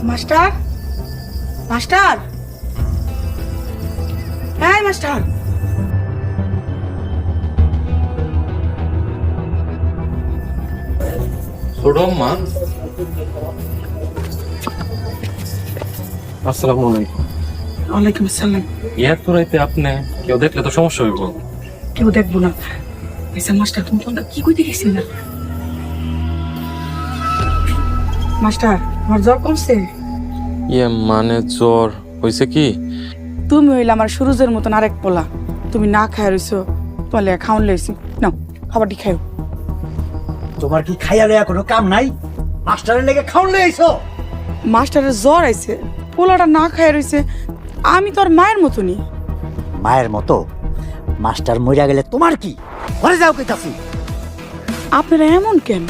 Master master হ্যাঁ master ছোট মা, আসসালামু আলাইকুম। ওয়ালাইকুম আসসালাম। এত রাইতে আপনি কেউ দেখলে তো সমস্যা হইব। কেউ দেখবো না। আচ্ছা মাস্টার তুমি ফোনটা কি কইতে গেছিল না? মাস্টার আমার জ্বর কমছে? মানে জ্বর হয়েছে কি? তুমি হইলে আমার সুরজের মতন আরেক পোলা। তুমি না খায় রইছো, তোমার লেগে খাওয়ান লইছি। নাও খাবারটি খাও। তোমার কি খাইয়া লইয়া কোনো কাম নাই? মাস্টারের লেগে খাওন লইছো? মাস্টারের জ্বর আইছে, পোলাটা না খায় রইছে। আমি তো আর মায়ের মতনই। মায়ের মতো? মাস্টার মইরা গেলে তোমার কি? ঘরে যাও কইতাছি। আপনারা এমন কেন?